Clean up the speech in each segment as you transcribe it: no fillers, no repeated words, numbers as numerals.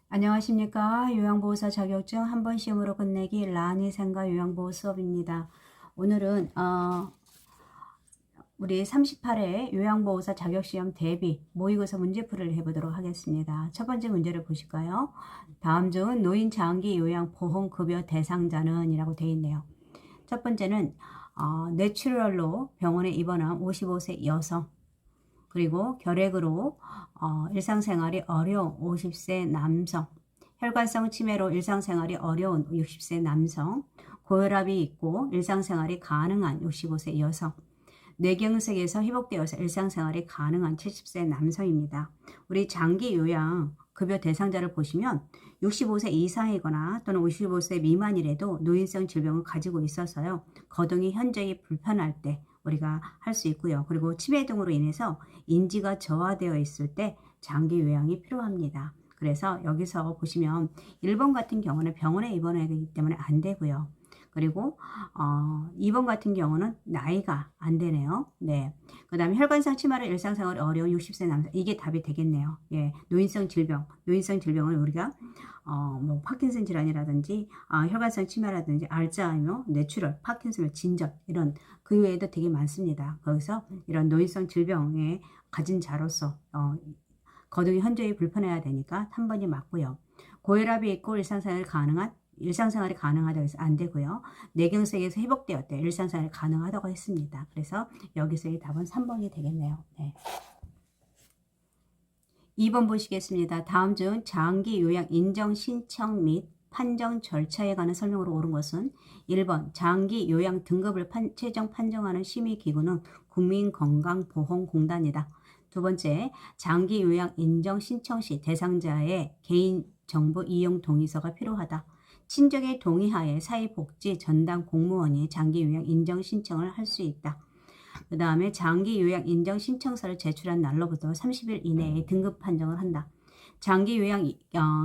안녕하십니까. 요양보호사 자격증 한 번 시험으로 끝내기 라니 생가 요양보호 수업입니다. 오늘은 우리 38회 요양보호사 자격시험 대비 모의고사 문제풀이를 해보도록 하겠습니다. 첫 번째 문제를 보실까요? 다음 중 노인 장기 요양 보험급여 대상자는 이라고 되어 있네요. 첫 번째는 뇌출혈로 병원에 입원한 55세 여성, 그리고 결핵으로 일상생활이 어려운 50세 남성, 혈관성 치매로 일상생활이 어려운 60세 남성, 고혈압이 있고 일상생활이 가능한 65세 여성, 뇌경색에서 회복되어서 일상생활이 가능한 70세 남성입니다. 우리 장기 요양 급여 대상자를 보시면 65세 이상이거나 또는 55세 미만이라도 노인성 질병을 가지고 있어서요. 거동이 현저히 불편할 때 우리가 할 수 있고요. 그리고 치매 등으로 인해서 인지가 저하되어 있을 때 장기 요양이 필요합니다. 그래서 여기서 보시면 1번 같은 경우는 병원에 입원해야 되기 때문에 안 되고요. 그리고 2번 같은 경우는 나이가 안 되네요. 네. 그 다음에 혈관성 치매로 일상생활이 어려운 60세 남성, 이게 답이 되겠네요. 예. 노인성 질병을 우리가 뭐 파킨슨 질환이라든지 혈관성 치매라든지 알츠하이머, 뇌출혈, 파킨슨, 진전 이런 그 외에도 되게 많습니다. 거기서 이런 노인성 질병에 가진 자로서 거동이 현저히 불편해야 되니까 3번이 맞고요. 고혈압이 있고 일상생활이 가능하다고 해서 안 되고요. 뇌경색에서 회복되었대 일상생활이 가능하다고 했습니다. 그래서 여기서의 답은 3번이 되겠네요. 네. 2번 보시겠습니다. 다음 중 장기 요양 인정 신청 및 판정 절차에 관한 설명으로 옳은 것은 1번 장기 요양 등급을 최종 판정하는 심의기구는 국민건강보험공단이다. 두 번째, 장기 요양 인정 신청 시 대상자의 개인정보 이용 동의서가 필요하다. 친족의 동의하에 사회복지 전담 공무원이 장기 요양 인정 신청을 할 수 있다. 그 다음에 장기 요양 인정 신청서를 제출한 날로부터 30일 이내에 등급 판정을 한다. 장기 요양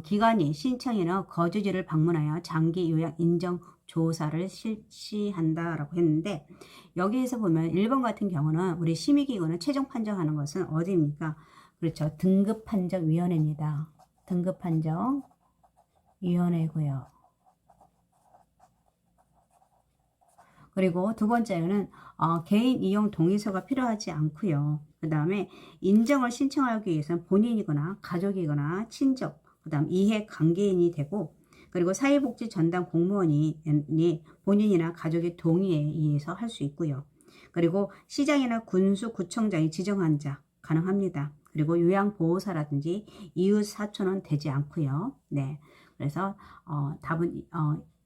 기관이 신청인의 거주지를 방문하여 장기 요양 인정 조사를 실시한다라고 했는데, 여기에서 보면 1번 같은 경우는 우리 심의기구는 최종 판정하는 것은 어디입니까? 그렇죠. 등급판정위원회입니다. 등급판정위원회고요. 그리고 두 번째는 개인 이용 동의서가 필요하지 않고요. 그 다음에 인정을 신청하기 위해서는 본인이거나 가족이거나 친족, 그 다음 이해관계인이 되고, 그리고 사회복지 전담 공무원이 본인이나 가족의 동의에 의해서 할 수 있고요. 그리고 시장이나 군수 구청장이 지정한 자 가능합니다. 그리고 요양보호사라든지 이웃 사촌은 되지 않고요. 네, 그래서 답은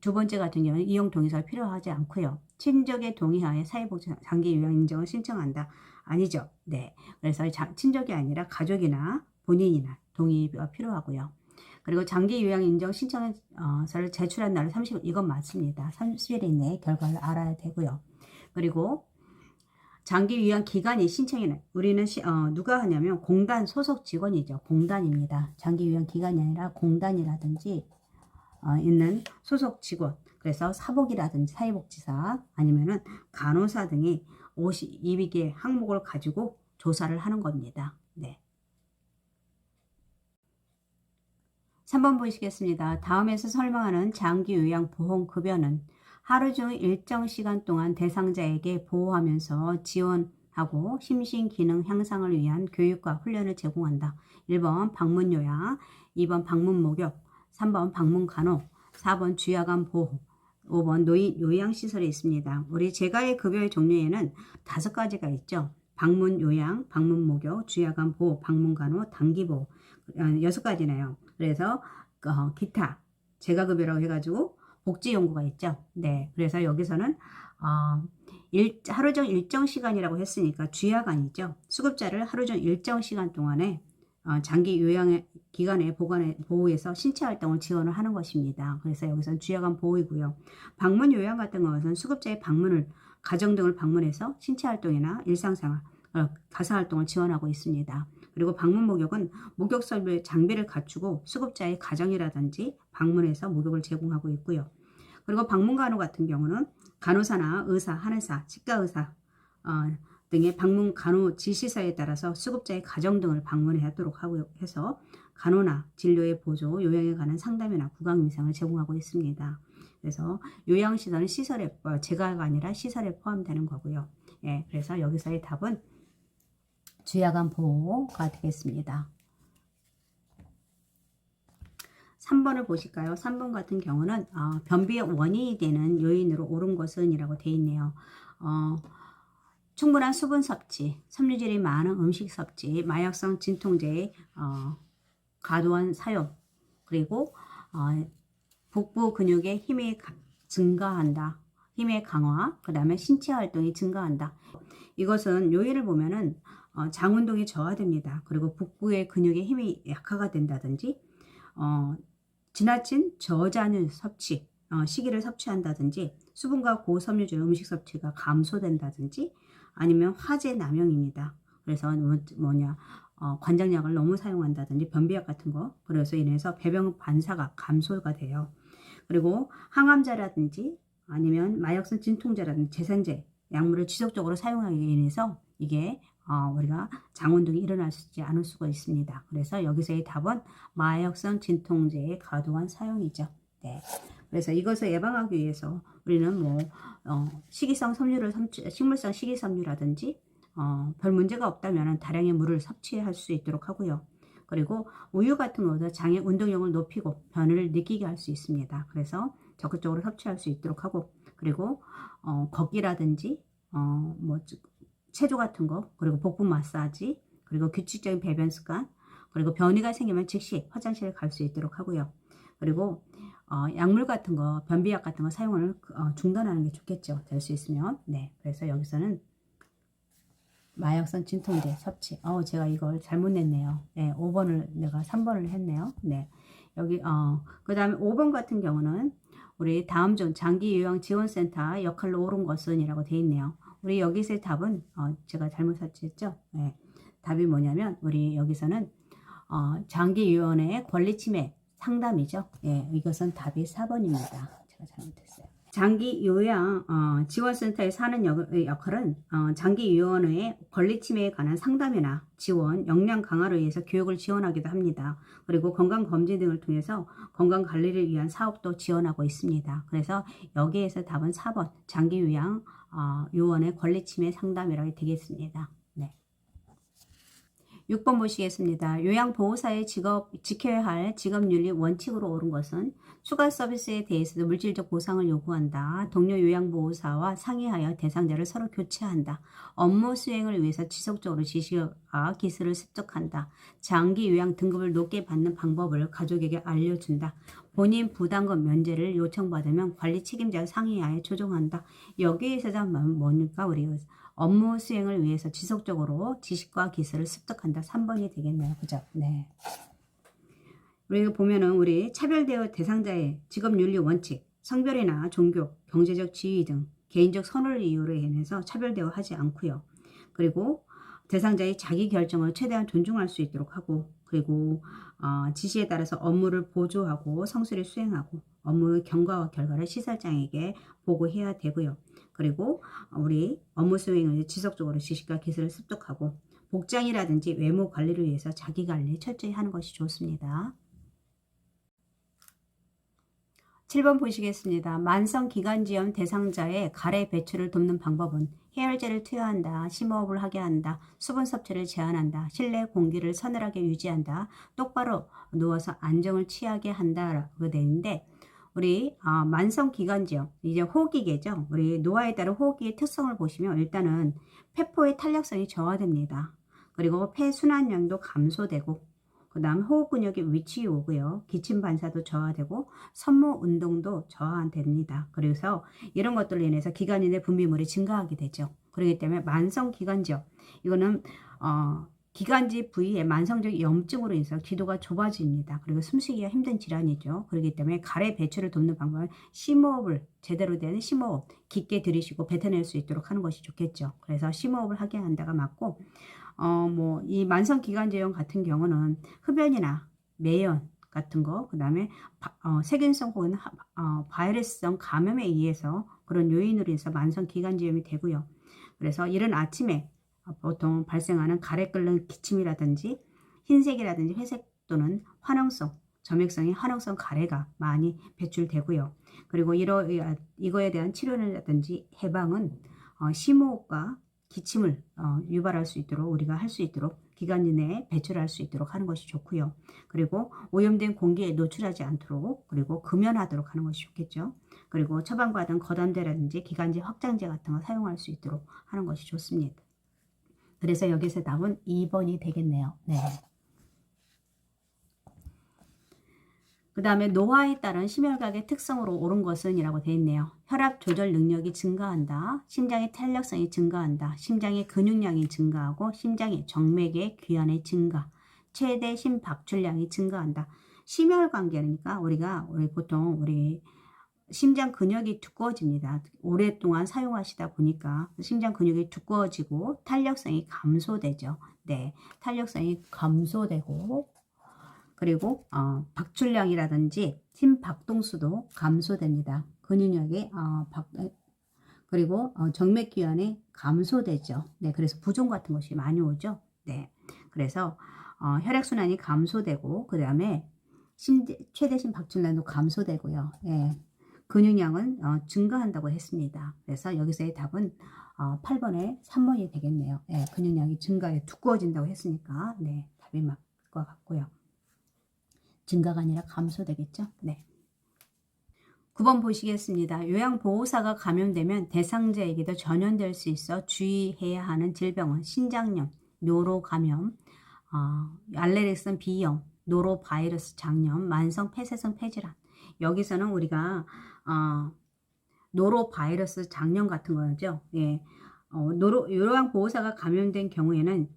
두 번째 같은 경우는 이용 동의서가 필요하지 않고요. 친족의 동의하에 사회복지 장기 요양 인정을 신청한다. 아니죠. 네. 그래서 친족이 아니라 가족이나 본인이나 동의가 필요하고요. 그리고 장기 요양 인정 신청서를 제출한 날은 30일, 이건 맞습니다. 30일 이내에 결과를 알아야 되고요. 그리고 장기 요양 기관이 신청에는 우리는 누가 하냐면 공단 소속 직원이죠. 공단입니다. 장기 요양 기관이 아니라 공단이라든지 있는 소속 직원, 그래서 사복이라든지 사회복지사 아니면은 간호사 등이 52개 항목을 가지고 조사를 하는 겁니다. 네. 3번 보시겠습니다. 다음에서 설명하는 장기 요양 보험급여는 하루 중 일정 시간 동안 대상자에게 보호하면서 지원하고 심신 기능 향상을 위한 교육과 훈련을 제공한다. 1번 방문 요양, 2번 방문 목욕, 3번 방문 간호, 4번 주야간 보호, 5번 노인 요양시설에 있습니다. 우리 재가의 급여의 종류에는 5가지가 있죠. 방문 요양, 방문 목욕, 주야간 보호, 방문 간호, 단기 보호, 6가지네요. 그래서 기타, 재가급여라고 해가지고 복지연구가 있죠. 네, 그래서 여기서는 하루 종 일정 시간이라고 했으니까 주야간이죠. 수급자를 하루 종 일정 시간 동안에 장기 요양 기관의 보호에서 신체 활동을 지원을 하는 것입니다. 그래서 여기서는 주야간 보호이고요. 방문 요양 같은 것은 수급자의 가정 등을 방문해서 신체 활동이나 일상생활, 가사 활동을 지원하고 있습니다. 그리고 방문 목욕은 목욕 설비 장비를 갖추고 수급자의 가정이라든지 방문해서 목욕을 제공하고 있고요. 그리고 방문 간호 같은 경우는 간호사나 의사, 한의사, 치과의사 등의 방문 간호 지시사에 따라서 수급자의 가정 등을 방문하도록 하고 해서 간호나 진료의 보조, 요양에 관한 상담이나 구강 임상을 제공하고 있습니다. 그래서 요양시설은 시설에 재가가 아니라 시설에 포함되는 거고요. 예, 그래서 여기서의 답은 주야간 보호가 되겠습니다. 3번을 보실까요? 3번 같은 경우는 변비의 원인이 되는 요인으로 옳은 것은 이라고 되어 있네요. 충분한 수분 섭취, 섬유질이 많은 음식 섭취, 마약성 진통제의 과도한 사용, 그리고 복부 근육의 힘이 증가한다. 힘의 강화, 그 다음에 신체 활동이 증가한다. 이것은 요인을 보면은 장 운동이 저하됩니다. 그리고 복부의 근육의 힘이 약화가 된다든지 지나친 저잔유 섭취, 식이를 섭취한다든지 수분과 고섬유질 음식 섭취가 감소된다든지 아니면 화재 남용입니다. 그래서 관장약을 너무 사용한다든지 변비약 같은 거, 그래서 인해서 배변 반사가 감소가 돼요. 그리고 항암제라든지 아니면 마약성 진통제라든지 재생제 약물을 지속적으로 사용하게 인해서 이게 우리가 장운동이 일어날 수 있지 않을 수가 있습니다. 그래서 여기서의 답은 마약성 진통제의 과도한 사용이죠. 네. 그래서 이것을 예방하기 위해서 우리는 식이성 섬유를 식물성 식이섬유라든지 별 문제가 없다면 다량의 물을 섭취할 수 있도록 하고요. 그리고 우유 같은 것도 장의 운동력을 높이고 변을 느끼게 할 수 있습니다. 그래서 적극적으로 섭취할 수 있도록 하고, 그리고 걷기라든지 체조 같은 거, 그리고 복부 마사지, 그리고 규칙적인 배변 습관, 그리고 변이가 생기면 즉시 화장실에 갈 수 있도록 하고요. 그리고 약물 같은 거, 변비약 같은 거 사용을 중단하는 게 좋겠죠. 될 수 있으면. 네, 그래서 여기서는 마약성 진통제 섭취. 제가 이걸 잘못 냈네요. 네, 5번을 내가 3번을 했네요. 네, 여기 그 다음에 5번 같은 경우는 우리 다음 중 장기 요양 지원센터 역할로 옳은 것은 이라고 되어 있네요. 우리 여기서의 답은 제가 잘못 설치했죠. 네, 답이 뭐냐면 우리 여기서는 장기 요원의 권리 침해 상담이죠. 예, 이것은 답이 4번입니다. 제가 잘못했어요. 장기 요양 지원센터에서 하는 역할은 장기 요원의 권리 침해에 관한 상담이나 지원, 역량 강화를 위해서 교육을 지원하기도 합니다. 그리고 건강검진 등을 통해서 건강관리를 위한 사업도 지원하고 있습니다. 그래서 여기에서 답은 4번 장기 요양 요원의 권리 침해 상담이라고 되겠습니다. 네. 6번 보시겠습니다. 요양보호사의 지켜야 할 직업윤리 원칙으로 옳은 것은 추가 서비스에 대해서도 물질적 보상을 요구한다. 동료 요양보호사와 상의하여 대상자를 서로 교체한다. 업무 수행을 위해서 지속적으로 지식과 기술을 습득한다. 장기 요양 등급을 높게 받는 방법을 가족에게 알려준다. 본인 부담금 면제를 요청받으면 관리 책임자와 상의하여 조정한다. 여기에서 뭐니까 우리 업무 수행을 위해서 지속적으로 지식과 기술을 습득한다. 3번이 되겠네요. 그죠? 네. 우리가 보면은 우리 차별대우 대상자의 직업윤리 원칙, 성별이나 종교, 경제적 지위 등 개인적 선호를 이유로 인해서 차별대우하지 않고요. 그리고 대상자의 자기 결정을 최대한 존중할 수 있도록 하고, 그리고 지시에 따라서 업무를 보조하고 성실히 수행하고 업무의 경과와 결과를 시설장에게 보고해야 되고요. 그리고 우리 업무 수행을 지속적으로 지식과 기술을 습득하고 복장이라든지 외모 관리를 위해서 자기 관리 철저히 하는 것이 좋습니다. 7번 보시겠습니다. 만성기관지염 대상자의 가래 배출을 돕는 방법은 해열제를 투여한다, 심호흡을 하게 한다, 수분 섭취를 제한한다, 실내 공기를 서늘하게 유지한다, 똑바로 누워서 안정을 취하게 한다라고 되어 있는데, 우리 만성기관지염, 이제 호흡기계죠. 우리 노화에 따른 호흡기의 특성을 보시면 일단은 폐포의 탄력성이 저하됩니다. 그리고 폐 순환량도 감소되고, 그 다음 호흡 근육의 위축이 오고요. 기침 반사도 저하되고 섬모 운동도 저하됩니다. 그래서 이런 것들로 인해서 기관인의 분비물이 증가하게 되죠. 그렇기 때문에 만성기관지염, 이거는 기관지 부위에 만성적 염증으로 인해서 기도가 좁아집니다. 그리고 숨쉬기가 힘든 질환이죠. 그렇기 때문에 가래 배출을 돕는 방법은 심호흡을 제대로 된 심호흡 깊게 들이쉬고 뱉어낼 수 있도록 하는 것이 좋겠죠. 그래서 심호흡을 하게 한다가 맞고, 이 만성기관지염 같은 경우는 흡연이나 매연 같은 거, 그 다음에 세균성 혹은 바이러스성 감염에 의해서 그런 요인으로 해서 만성기관지염이 되고요. 그래서 이른 아침에 보통 발생하는 가래 끓는 기침이라든지 흰색이라든지 회색 또는 화농성, 점액성의 화농성 가래가 많이 배출되고요. 그리고 이거에 대한 치료라든지 해방은 심호흡과 기침을 유발할 수 있도록 우리가 할 수 있도록 기간지 내에 배출할 수 있도록 하는 것이 좋고요. 그리고 오염된 공기에 노출하지 않도록 그리고 금연하도록 하는 것이 좋겠죠. 그리고 처방받은 거담제라든지 기관지 확장제 같은 거 사용할 수 있도록 하는 것이 좋습니다. 그래서 여기서 답은 2번이 되겠네요. 네. 그 다음에 노화에 따른 심혈관의 특성으로 옳은 것은 이라고 되어 있네요. 혈압 조절 능력이 증가한다. 심장의 탄력성이 증가한다. 심장의 근육량이 증가하고 심장의 정맥의 귀환의 증가. 최대 심박출량이 증가한다. 심혈관계니까 우리 보통 심장 근육이 두꺼워집니다. 오랫동안 사용하시다 보니까 심장 근육이 두꺼워지고 탄력성이 감소되죠. 네, 탄력성이 감소되고 그리고 박출량이라든지 심박동수도 감소됩니다. 근육량이 그리고 정맥기관이 감소되죠. 네, 그래서 부종 같은 것이 많이 오죠. 네, 그래서 혈액순환이 감소되고 그 다음에 최대 심박출량도 감소되고요. 네, 근육량은 증가한다고 했습니다. 그래서 여기서의 답은 8번에 3번이 되겠네요. 네, 근육량이 증가해 두꺼워진다고 했으니까 네, 답이 맞을 것 같고요. 증가가 아니라 감소되겠죠. 네. 9번 보시겠습니다. 요양보호사가 감염되면 대상자에게도 전염될 수 있어 주의해야 하는 질병은 신장염, 노로감염, 알레르기성 비염, 노로바이러스 장염, 만성 폐쇄성 폐질환. 여기서는 우리가 노로바이러스 장염 같은 거죠. 예. 요양보호사가 감염된 경우에는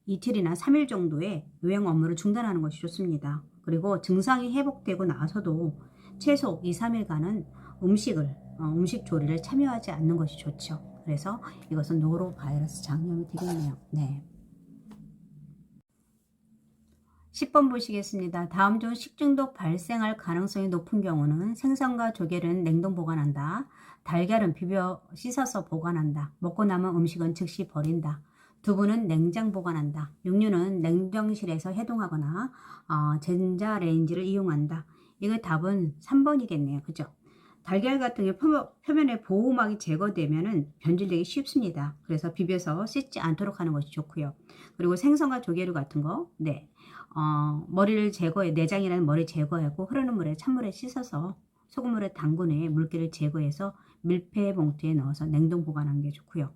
이틀이나 3일 정도의 요양 업무를 중단하는 것이 좋습니다. 그리고 증상이 회복되고 나서도 최소 2, 3일간은 음식 조리를 참여하지 않는 것이 좋죠. 그래서 이것은 노로바이러스 장염이 되겠네요. 네. 10번 보시겠습니다. 다음 중 식중독 발생할 가능성이 높은 경우는 생선과 조개는 냉동 보관한다. 달걀은 비벼 씻어서 보관한다. 먹고 남은 음식은 즉시 버린다. 두부는 냉장 보관한다. 육류는 냉정실에서 해동하거나 전자레인지를 이용한다. 이거 답은 3번이겠네요. 그죠? 달걀 같은 게 표면에 보호막이 제거되면 변질되기 쉽습니다. 그래서 비벼서 씻지 않도록 하는 것이 좋고요. 그리고 생선과 조개류 같은 거, 네, 머리를 내장이라는 머리 제거하고 흐르는 물에 찬물에 씻어서 소금물에 담근 후에 물기를 제거해서 밀폐 봉투에 넣어서 냉동 보관하는 게 좋고요.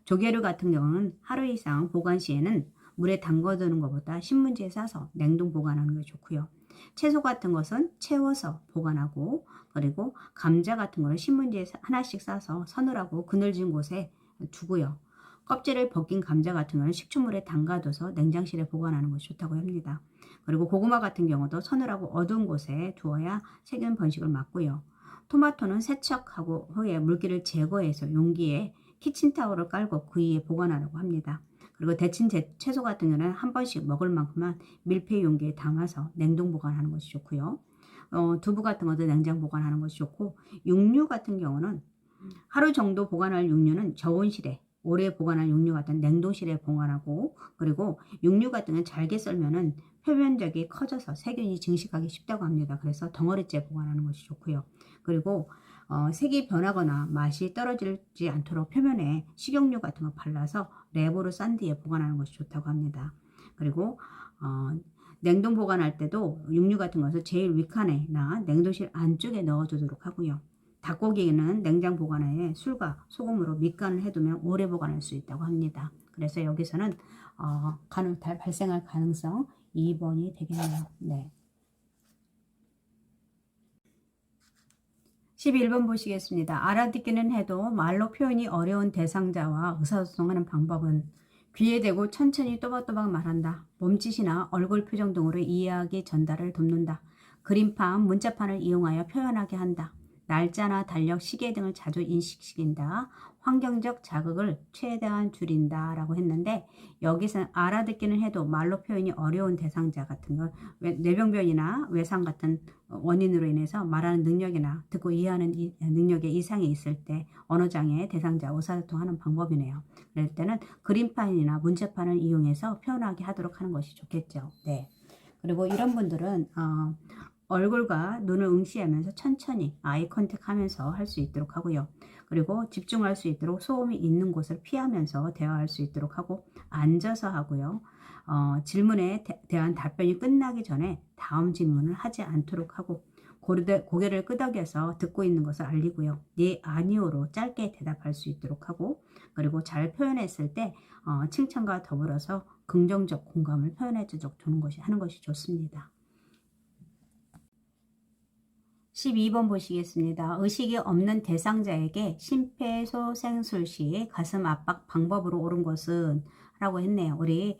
조개류 같은 경우는 하루 이상 보관 시에는 물에 담궈두는 것보다 신문지에 싸서 냉동 보관하는 게 좋고요. 채소 같은 것은 채워서 보관하고 그리고 감자 같은 거는 신문지에 하나씩 싸서 서늘하고 그늘진 곳에 두고요. 껍질을 벗긴 감자 같은 거는 식초물에 담가둬서 냉장실에 보관하는 것이 좋다고 합니다. 그리고 고구마 같은 경우도 서늘하고 어두운 곳에 두어야 세균 번식을 막고요. 토마토는 세척하고 후에 물기를 제거해서 용기에 키친타올을 깔고 그 위에 보관하라고 합니다. 그리고 데친 채소 같은 경우는 한 번씩 먹을 만큼만 밀폐 용기에 담아서 냉동 보관하는 것이 좋고요. 두부 같은 것도 냉장 보관하는 것이 좋고 육류 같은 경우는 하루 정도 보관할 육류는 저온실에 오래 보관할 육류 같은 냉동실에 보관하고 그리고 육류 같은 건 잘게 썰면은 표면적이 커져서 세균이 증식하기 쉽다고 합니다. 그래서 덩어리째 보관하는 것이 좋고요. 그리고 색이 변하거나 맛이 떨어지지 않도록 표면에 식용유 같은 거 발라서 랩으로 싼 뒤에 보관하는 것이 좋다고 합니다. 그리고 냉동 보관할 때도 육류 같은 것을 제일 윗칸에나 냉동실 안쪽에 넣어두도록 하고요. 닭고기는 냉장 보관하에 술과 소금으로 밑간을 해두면 오래 보관할 수 있다고 합니다. 그래서 여기서는 발생할 가능성 2번이 되겠네요. 네. 11번 보시겠습니다. 알아듣기는 해도 말로 표현이 어려운 대상자와 의사소통하는 방법은 귀에 대고 천천히 또박또박 말한다. 몸짓이나 얼굴 표정 등으로 이야기 전달을 돕는다. 그림판, 문자판을 이용하여 표현하게 한다. 날짜나 달력, 시계 등을 자주 인식시킨다. 환경적 자극을 최대한 줄인다 라고 했는데 여기서 알아듣기는 해도 말로 표현이 어려운 대상자 같은 건 뇌병변이나 외상 같은 원인으로 인해서 말하는 능력이나 듣고 이해하는 능력에 이상이 있을 때 언어장애 대상자 의사소통하는 방법이네요. 그럴 때는 그림판이나 문제판을 이용해서 표현하게 하도록 하는 것이 좋겠죠. 네. 그리고 이런 분들은 얼굴과 눈을 응시하면서 천천히 아이 컨택 하면서 할 수 있도록 하고요. 그리고 집중할 수 있도록 소음이 있는 곳을 피하면서 대화할 수 있도록 하고 앉아서 하고요. 질문에 대한 답변이 끝나기 전에 다음 질문을 하지 않도록 하고 고개를 끄덕여서 듣고 있는 것을 알리고요. 네, 아니오로 짧게 대답할 수 있도록 하고 그리고 잘 표현했을 때 칭찬과 더불어서 긍정적 공감을 표현해 주도록 하는 것이 좋습니다. 12번 보시겠습니다. 의식이 없는 대상자에게 심폐소생술 시 가슴 압박 방법으로 옳은 것은 라고 했네요. 우리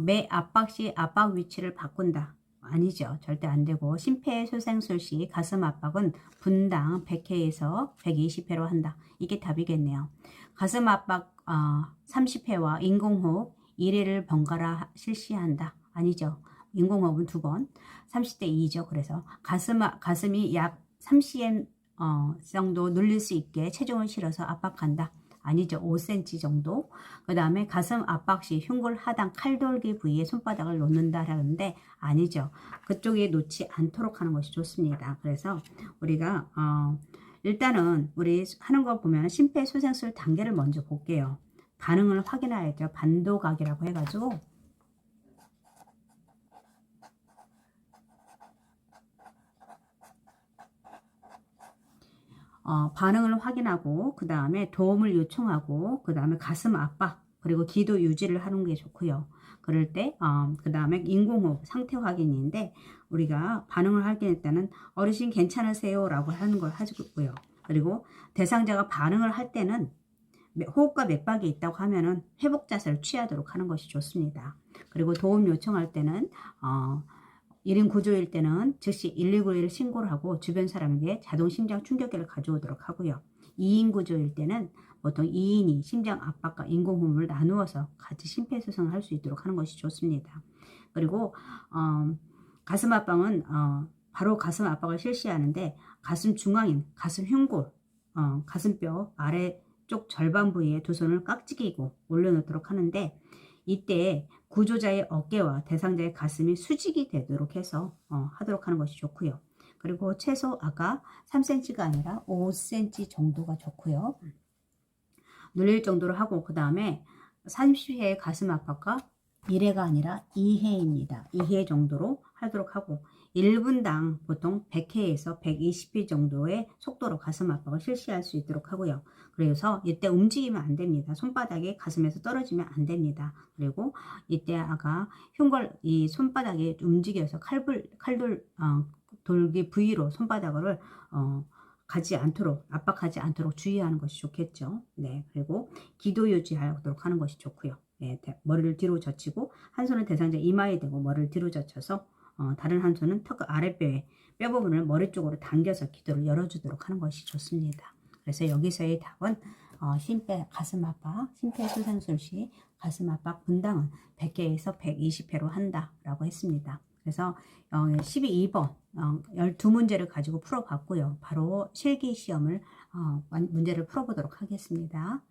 매 압박 시 압박 위치를 바꾼다. 아니죠. 절대 안 되고 심폐소생술 시 가슴 압박은 분당 100회에서 120회로 한다. 이게 답이겠네요. 가슴 압박 30회와 인공호흡 1회를 번갈아 실시한다. 아니죠. 인공호흡은 2번, 30대 2죠. 그래서 가슴이 약 3cm 정도 눌릴 수 있게 체중을 실어서 압박한다. 아니죠. 5cm 정도. 그 다음에 가슴 압박 시 흉골 하단 칼돌기 부위에 손바닥을 놓는다 하는데 아니죠. 그쪽에 놓지 않도록 하는 것이 좋습니다. 그래서 우리가 일단은 우리 하는 거 보면 심폐소생술 단계를 먼저 볼게요. 반응을 확인해야죠. 반도각이라고 해가지고 반응을 확인하고 그 다음에 도움을 요청하고 그 다음에 가슴 압박 그리고 기도 유지를 하는 게 좋고요. 그럴 때 그 다음에 인공호흡 상태 확인인데 우리가 반응을 확인할 때는 어르신 괜찮으세요? 라고 하는 걸 하고요. 그리고 대상자가 반응을 할 때는 호흡과 맥박이 있다고 하면은 회복 자세를 취하도록 하는 것이 좋습니다. 그리고 도움 요청할 때는 1인 구조일 때는 즉시 119를 신고를 하고 주변 사람에게 자동 심장 충격기를 가져오도록 하고요. 2인 구조일 때는 보통 2인이 심장 압박과 인공호흡을 나누어서 같이 심폐소생을 할 수 있도록 하는 것이 좋습니다. 그리고 가슴 압박은 바로 가슴 압박을 실시하는데 가슴 중앙인 가슴 흉골 가슴뼈 아래쪽 절반 부위에 두 손을 깍지기고 올려놓도록 하는데 이때 구조자의 어깨와 대상자의 가슴이 수직이 되도록 해서 하도록 하는 것이 좋고요. 그리고 최소 아까 3cm가 아니라 5cm 정도가 좋고요. 눌릴 정도로 하고 그 다음에 30회의 가슴 압박과 1회가 아니라 2회입니다. 2회 정도로 하도록 하고 1분당 보통 100회에서 120회 정도의 속도로 가슴 압박을 실시할 수 있도록 하고요. 그래서 이때 움직이면 안 됩니다. 손바닥이 가슴에서 떨어지면 안 됩니다. 그리고 이때 아까 흉골 이 손바닥이 움직여서 칼돌 돌기 부위로 손바닥을 가지 않도록 압박하지 않도록 주의하는 것이 좋겠죠. 네, 그리고 기도 유지하도록 하는 것이 좋고요. 네, 머리를 뒤로 젖히고 한 손은 대상자 이마에 대고 머리를 뒤로 젖혀서 다른 한 손은 턱 아랫뼈에 뼈 부분을 머리 쪽으로 당겨서 기도를 열어주도록 하는 것이 좋습니다. 그래서 여기서의 답은 가슴 압박, 심폐소생술 시 가슴 압박 분당은 100회에서 120회로 한다라고 했습니다. 그래서 12번 12문제를 가지고 풀어봤고요. 바로 실기 시험을 문제를 풀어보도록 하겠습니다.